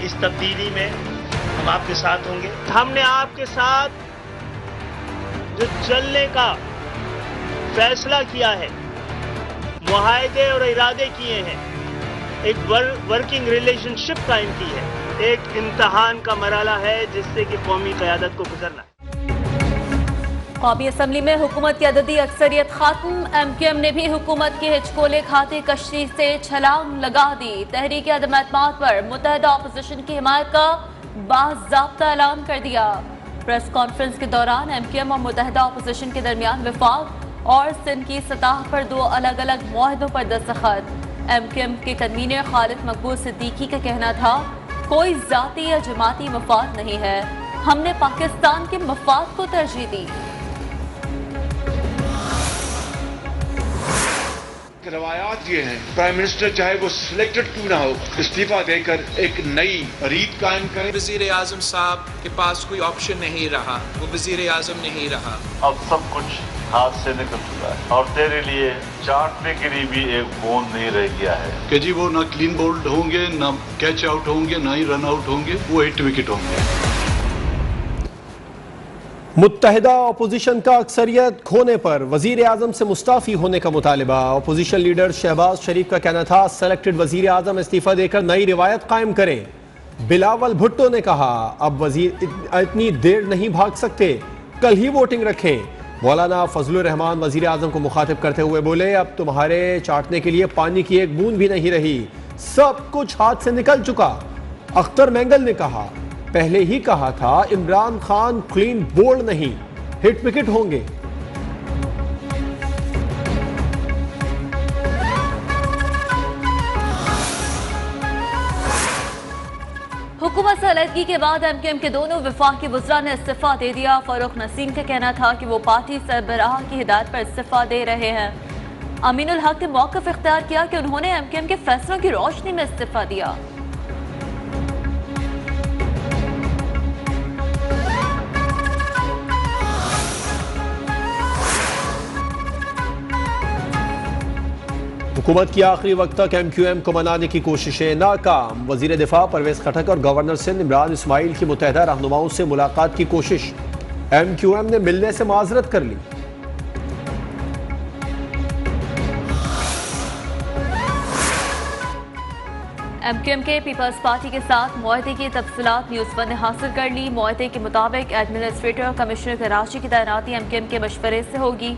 इस तब्दीली में हम आपके साथ होंगे। हमने आपके साथ जो चलने का फैसला किया है, मुआहदे और इरादे किए हैं, एक वर्किंग रिलेशनशिप कायम की है, एक इम्तहान का मरहला है जिससे कि कौमी क़यादत को गुजरना है। कौमी असम्बली में हुकूमत की अददी अक्सरियत खात्म। MQM ने भी हुकूमत के हिचकोले खाते कश्ती से छलांग लगा दी। तहरीक अदम एतमाद पर मुत्तहदा अपोजिशन की हिमायत का बाज़ाब्ता ऐलान कर दिया। प्रेस कॉन्फ्रेंस के दौरान MQM और मुत्तहदा अपोजिशन के दरमियान विफाक और सिंध की सतह पर दो अलग अलग मुआहदों पर दस्तखत। MQM के कन्वीनर खालिद मकबूल सिद्दीकी का कहना था, कोई जाती या जमाती मफाद नहीं है, हमने पाकिस्तान के मफाद को तरजीह दी। रवायात ये हैं, प्राइम मिनिस्टर चाहे वो सिलेक्टेड क्यों ना हो, इस्तीफा देकर एक नई रीत कायम करें। वजीर आजम साहब के पास कोई ऑप्शन नहीं रहा, वो वजीर आजम नहीं रहा। अब सब कुछ हाथ से निकल चुका है और तेरे लिए चाटने के लिए भी एक बूंद नहीं रह गया है कि जी वो ना क्लीन बोल्ड होंगे, ना कैच आउट होंगे, ना ही रन आउट होंगे, वो हिट विकेट होंगे। मुत्तहिदा अपोजिशन का अक्सरियत खोने पर वजीर आजम से मुस्ताफी होने का मुतालिबा। अपोजिशन लीडर शहबाज शरीफ का कहना था, सेलेक्टेड वजीर आजम इस्तीफा देकर नई रिवायत कायम करें। बिलावल भुट्टो ने कहा, अब वजीर इतनी देर नहीं भाग सकते, कल ही वोटिंग रखें। मौलाना फजलुर रहमान वजीर आजम को मुखातिब करते हुए बोले, अब तुम्हारे चाटने के लिए पानी की एक बूंद भी नहीं रही, सब कुछ हाथ से निकल चुका। अख्तर मैंगल ने कहा, पहले ही कहा था इमरान खान क्लीन बोल्ड नहीं, हिट विकेट होंगे। हुकूमत से अलहदगी के बाद MQM के दोनों वफाकी वज़रा ने इस्तीफा दे दिया। फारूक नसीम का कहना था कि वो पार्टी सरबराह की हिदायत पर इस्तीफा दे रहे हैं। अमीनुल हक ने मौक़िफ़ इख्तियार किया कि उन्होंने MQM के फैसलों की रोशनी में इस्तीफा दिया। हुकूमत की आखिरी वक्त तक MQM को मनाने की कोशिशें नाकाम। वजीर दिफा परवेज खटक और गवर्नर सिंध इमरान इस्माइल की मुत्तहदा रहनुमाओं से मुलाकात की कोशिश, MQM ने मिलने से माजरत कर ली। MQM के पीपल्स पार्टी के साथ मुआहदे की तफसीलात न्यूज़ 1 ने हासिल कर ली। मुआहदे के मुताबिक एडमिनिस्ट्रेटर और कमिश्नर कराची की तैनाती MQM के मशवरे से होगी।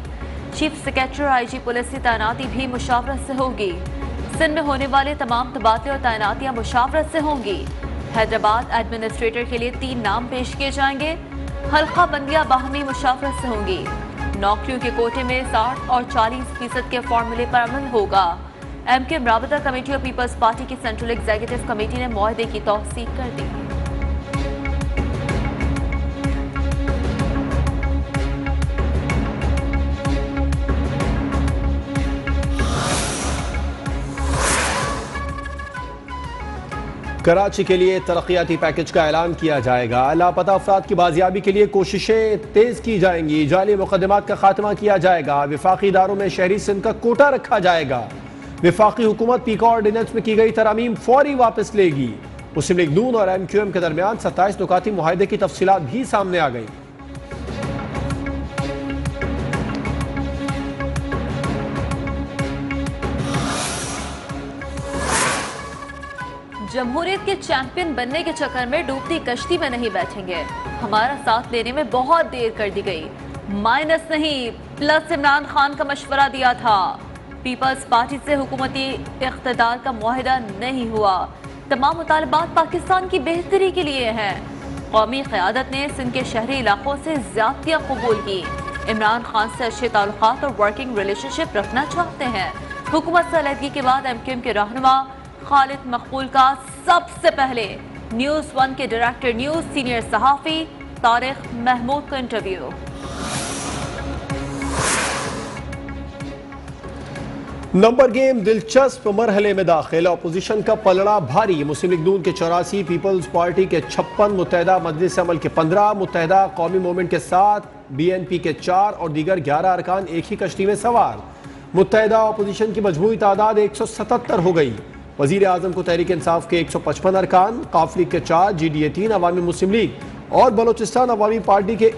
चीफ सेक्रेटरी और IG पुलिस की तैनाती भी मुशावरत से होगी। सिंध में होने वाले तमाम तबादले और तैनातियां मुशावरत से होंगी। हैदराबाद एडमिनिस्ट्रेटर के लिए 3 नाम पेश किए जाएंगे। हल्का बंदियां बाहमी मुशावरत से होंगी। नौकरियों के कोटे में 60 और 40% के फॉर्मूले पर अमल होगा। MQM राबता कमेटी और पीपल्स पार्टी की सेंट्रल एग्जीक्यूटिव कमेटी ने मुआहदे की तौसीक कर दी। कराची के लिए तरक्याती पैकेज का ऐलान किया जाएगा। लापता अफराद की बाजियाबी के लिए कोशिशें तेज की जाएंगी। जाली मुकदमात का खात्मा किया जाएगा। विफाकी इदारों में शहरी सिंध का कोटा रखा जाएगा। विफाकी हुकूमत पीका ऑर्डिनेंस में की गई तरमीम फौरी वापस लेगी। मुस्लिम लीग नून और MQM के दरमियान 27 नुकाती मुआहदे की तफसीलात भी सामने आ गई। जमहूरियत के चैंपियन बनने के चक्कर में डूबती कश्ती में नहीं बैठेंगे। हमारा साथ लेने में बहुत देर कर दी गई, माइनस नहीं प्लस इमरान खान का मशवरा दिया था। पीपल्स पार्टी से हुकूमती इख्तिदार का मुआहिदा नहीं हुआ। तमाम मुतालबात पाकिस्तान की बेहतरी के लिए हैं। कौमी क़यादत ने सिंध के शहरी इलाकों से ज़्यादतियाँ कबूल की। इमरान खान से अच्छे ताल्लुकात और वर्किंग रिलेशनशिप रखना चाहते हैं। हुकूमत से अलहदगी के बाद MQM के रहनुमा खालिद मकबूल का सबसे पहले न्यूज़ 1 के डायरेक्टर न्यूज़ सीनियर सहाफ़ी तारिक महमूद का इंटरव्यू। नंबर गेम दिलचस्प मरहले में दाखिल। अपोजिशन का पलड़ा भारी। मुस्लिम लीग नून के 84, पीपल्स पार्टी के 56, मुत्तहदा मजलिस अमल के 15, मुत्तहदा कौमी मूवमेंट के 7, BNP के 4 और दीगर 11 अरकान एक ही कश्ती में सवार। मुत्तहदा अपोजिशन की मजमूई तादाद 177 हो गई। वजीर आजम को तहरीक इंसाफ के 155 अरकान, काफ लीग के 4, GDA 3, अवामी मुस्लिम लीग और बलोचिस्तान अवामी पार्टी के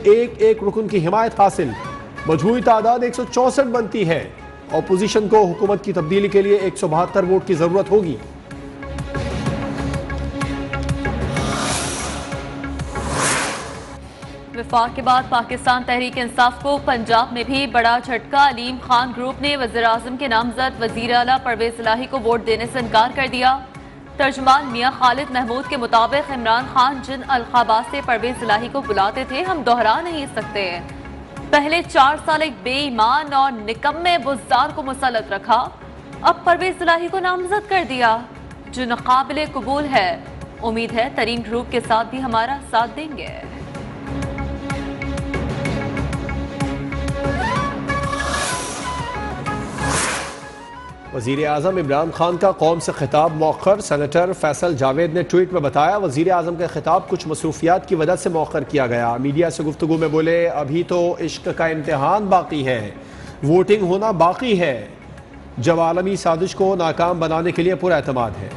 एक रुकन की हिमायत हासिल। मजमूई तादाद 164 बनती है। अपोजिशन को हुकूमत की तब्दीली के लिए 172 वोट की जरूरत होगी। विफाक के बाद पाकिस्तान तहरीक इंसाफ को पंजाब में भी बड़ा झटका। अलीम खान ग्रुप ने वज़ीर आज़म के नामजद वज़ीर आला परवेज इलाही को वोट देने से इनकार कर दिया। तर्जुमान मियां खालिद महमूद के मुताबिक इमरान खान जिन अलखाबात से परवेज इलाही को बुलाते थे हम दोहरा नहीं सकते। पहले 4 साल एक बेईमान और निकम्मे बुज़दार को मुसल्लत रखा, अब परवेज इलाही को नामजद कर दिया जो नाकाबिले कबूल है। उम्मीद है तरीन ग्रुप के साथ भी हमारा साथ देंगे। वज़ीर आज़म इमरान खान का कौम से खिताब मौखर। सेनेटर फैसल जावेद ने ट्वीट में बताया, वज़ीर आज़म का खिताब कुछ मसरूफियात की वजह से मौखर किया गया। मीडिया से गुफ्तगू में बोले, अभी तो इश्क का इम्तिहान बाकी है, वोटिंग होना बाकी है। जब आलमी साजिश को नाकाम बनाने के लिए पूरा एतमाद है।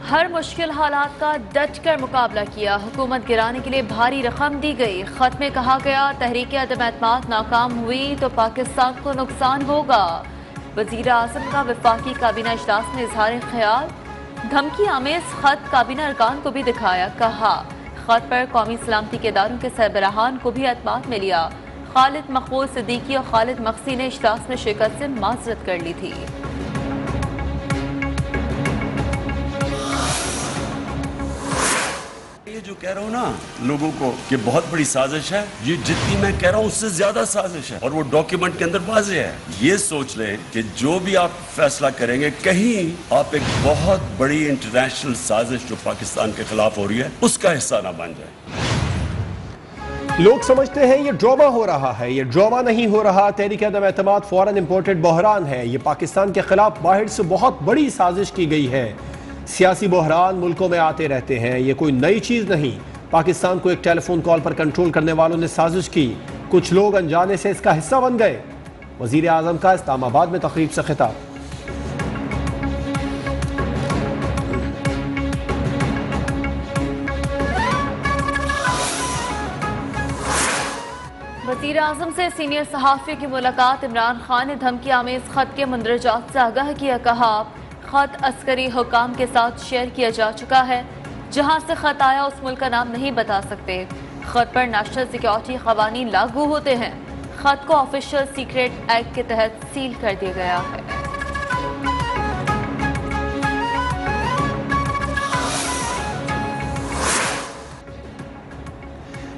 हर मुश्किल हालात का डट कर मुकाबला किया। हुकूमत गिराने के लिए भारी रकम दी गई। खत में कहा गया, तहरीक अदम एतमाद नाकाम हुई तो पाकिस्तान को नुकसान होगा। वज़ीर आज़म का वफाकी काबीना इजलास में इजहार ख्याल। धमकी आमेज खत काबीना अरकान को भी दिखाया। कहा, खत पर कौमी सलामती के इदारों के सरबराहान को भी एतमाद में लिया। खालिद मकबूल सिद्दीकी और खालिद मक्सी ने इजलास में शिरकत से माजरत कर ली थी। ये जो कह रहा हूँ ना लोगों को कि बहुत बड़ी साजिश है, ये जितनी मैं कह रहा हूँ उससे ज्यादा साजिश है और वो डॉक्यूमेंट के अंदर वाज़ेह है। ये सोच लें कि जो भी आप फैसला करेंगे कहीं आप एक बहुत बड़ी इंटरनेशनल साजिश जो पाकिस्तान के खिलाफ हो रही है उसका हिस्सा ना बन जाए। लोग समझते हैं ये ड्रामा हो रहा है, ये ड्रामा नहीं हो रहा। तहरीक अदम एतमाद फौरन इंपोर्टेड बहरान है। ये पाकिस्तान के खिलाफ बाहर से बहुत बड़ी साजिश की गई है। सियासी बहरान मुल्कों में आते रहते हैं, ये कोई नई चीज नहीं। पाकिस्तान को एक टेलीफोन कॉल पर कंट्रोल करने वालों ने साजिश की, कुछ लोग अनजाने से इसका हिस्सा बन गए। वजीर आजम का इस्लामाबाद में तकरीब से खिताब। वज़ीर आज़म से सीनियर सहाफ़ियों की मुलाकात। इमरान खान ने धमकी आमेज खत के मंदरजात से आगाह किया। कहा, खत अस्करी हुकाम के साथ शेयर किया जा चुका है। जहां से खत आया उस मुल्क का नाम नहीं बता सकते। खत पर नेशनल सिक्योरिटी क़वानीन लागू होते हैं। खत को ऑफिशियल सीक्रेट एक्ट के तहत सील कर दिया गया है।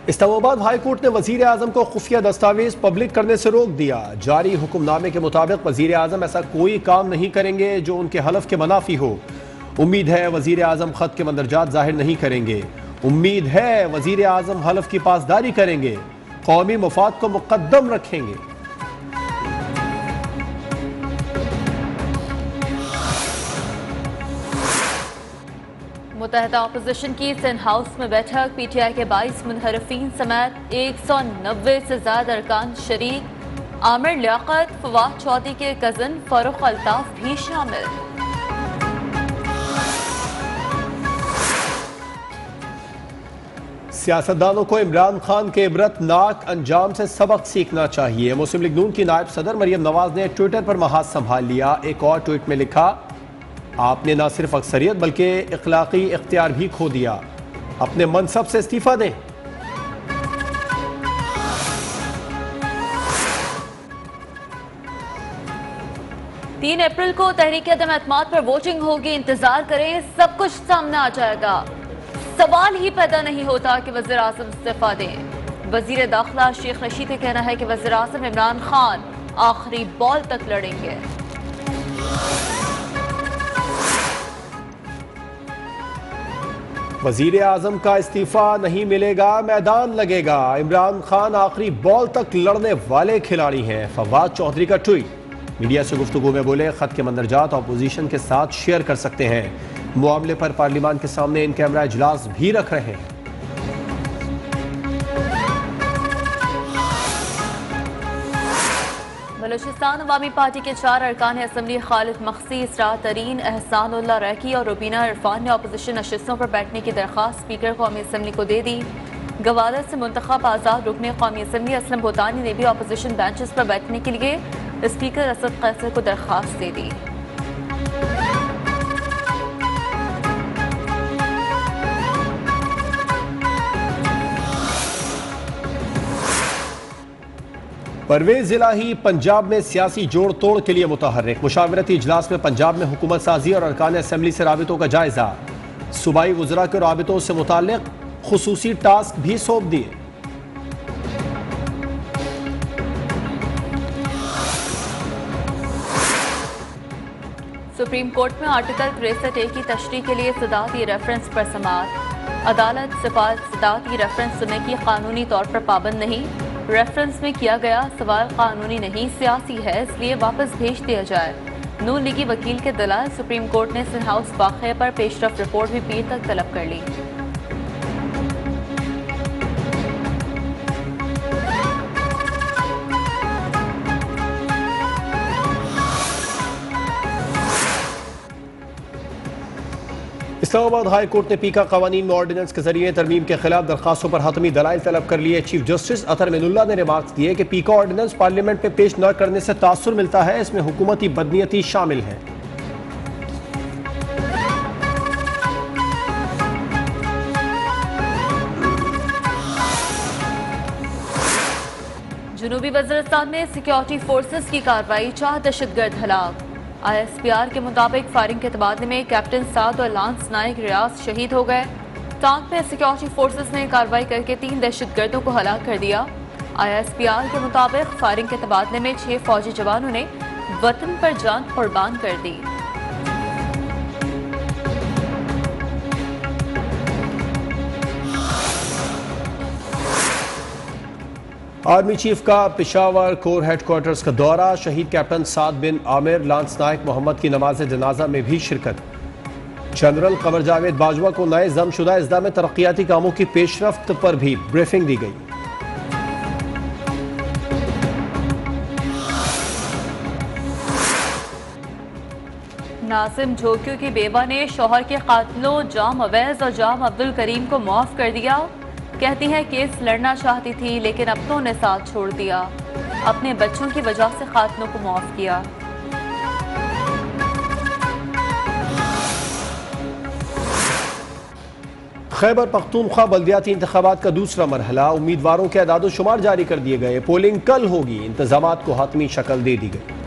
इस्लामाबाद हाई कोर्ट ने वजीर आजम को खुफिया दस्तावेज पब्लिक करने से रोक दिया। जारी हुक्मनामे के मुताबिक वजीर आजम ऐसा कोई काम नहीं करेंगे जो उनके हलफ के मुनाफी हो। उम्मीद है वजीर आजम खत के मंदरजात जाहिर नहीं करेंगे। उम्मीद है वजीर आजम हलफ की पासदारी करेंगे, कौमी मफाद को मुकद्दम रखेंगे। मुत्तहदा अपोजिशन की सेंट हाउस में बैठक। PTI के 22 मुनहरफीन समेत 190 से ज्यादा अरकान शरीक। आमिर लियाकत, फवाद चौधरी के कजन फरूख अल्ताफ भी शामिल। सियासतदानों को इमरान खान के इबरतनाक अंजाम से सबक सीखना चाहिए। मुस्लिम लीग नून की नायब सदर मरियम नवाज ने ट्विटर पर महाज संभाल लिया। एक और ट्वीट में लिखा, आपने न सिर्फ अक्सरियत बल्कि इखलाकी इख्तियार भी खो दिया। अपने मनसब से इस्तीफा दें। तीन अप्रैल को तहरीक अदम एतमाद पर वोटिंग होगी। इंतजार करें, सब कुछ सामने आ जाएगा। सवाल ही पैदा नहीं होता कि वज़ीर आज़म इस्तीफा दें। वज़ीर दाखिला शेख रशीद का कहना है कि वज़ीर आज़म इमरान खान आखिरी बॉल तक लड़ेंगे। वजीर आजम का इस्तीफा नहीं मिलेगा, मैदान लगेगा। इमरान खान आखिरी बॉल तक लड़ने वाले खिलाड़ी हैं। फवाद चौधरी का ट्वीट। मीडिया से गुफ्तगू में बोले, खत के मंदरजात अपोजिशन के साथ शेयर कर सकते हैं। मामले पर पार्लियामान के सामने इन कैमरा इजलास भी रख रहे हैं। बलूचिस्तान अवामी पार्टी के 4 अरकान असम्बली खालिद मखसी, इसरार तरीन, एहसानुल्लाह रैकी और रुबीना इरफान ने अपोजिशन नशिस्तों पर बैठने की दरख्वास्त स्पीकर कौमी असम्बली को दे दी। गवादर से मुंतखब आज़ाद रुकने कौमी असम्बली असलम भूतानी ने भी अपोजिशन बेंचेस पर बैठने के लिए स्पीकर असद कैसर को दरख्वास्त दे दी। परवेज इलाही पंजाब में सियासी जोड़ तोड़ के लिए मुतहर्रिक। मुशावरती इजलास में पंजाब में हुकूमत साजी और अरकान असम्बली से राबितों का जायजा। सूबाई वज़रा के राबितों से मुताल्लिक खुसूसी टास्क भी सौंप दिए। सुप्रीम कोर्ट में आर्टिकल 63A की तशरीह के लिए सदाती रेफरेंस पर समाअत। अदालत सदाती रेफरेंस सुनने की कानूनी तौर पर पाबंद नहीं। रेफरेंस में किया गया सवाल कानूनी नहीं सियासी है, इसलिए वापस भेज दिया जाए। नून लीगी वकील के दलाल सुप्रीम कोर्ट ने सिंध हाउस वाक़े पर पेशरफ रिपोर्ट भी पीर तक तलब कर ली। इस्लामाबाद हाई कोर्ट ने पीका कवानीन में ऑर्डिनेंस के जरिए तरमीम के खिलाफ दरखास्तों पर हतमी दलाइल तलब कर लिए। चीफ जस्टिस अतर मिनुल्लाह ने रिमार्क्स दिए कि पीका ऑर्डिनेंस पार्लियामेंट में पेश न करने से तासुर मिलता है, इसमें हुकूमती बदनीयती शामिल है। जनूबी वज़ीरिस्तान में सिक्योरिटी फोर्सेस की कार्रवाई, 4 दहशतगर्द हलाक। ISPR के मुताबिक फायरिंग के तबादले में कैप्टन साद और लांस नायक रियाज शहीद हो गए। टांक में सिक्योरिटी फोर्सेस ने कार्रवाई करके 3 दहशतगर्दों को हलाक कर दिया। ISPR के मुताबिक फायरिंग के तबादले में 6 फौजी जवानों ने वतन पर जान कुर्बान कर दी। आर्मी चीफ का पेशावर कोर हेडक्वार्टर्स का दौरा। शहीद कैप्टन साद बिन आमिर, लांस नायक मोहम्मद की नमाज जनाजा में भी शिरकत। जनरल कमर जावेद बाजवा को नए जमशुदा इज़्दा में तरक्याती कामों की पेशरफ्त पर भी ब्रीफिंग दी गई। नासिम झोंकियों की बेवा ने शौहर के कातिलों जाम अवैज और जाम अब्दुल करीम को माफ कर दिया। कहती है केस लड़ना चाहती थी लेकिन अपनों ने साथ छोड़ दिया। अपने बच्चों की वजह से कातिलों को माफ किया। खैबर पख्तूनख्वा बल्दियाती इंतखाबात का दूसरा मरहला। उम्मीदवारों के अदाद-ओ-शुमार जारी कर दिए गए। पोलिंग कल होगी। इंतजामात को हातमी शक्ल दे दी गई।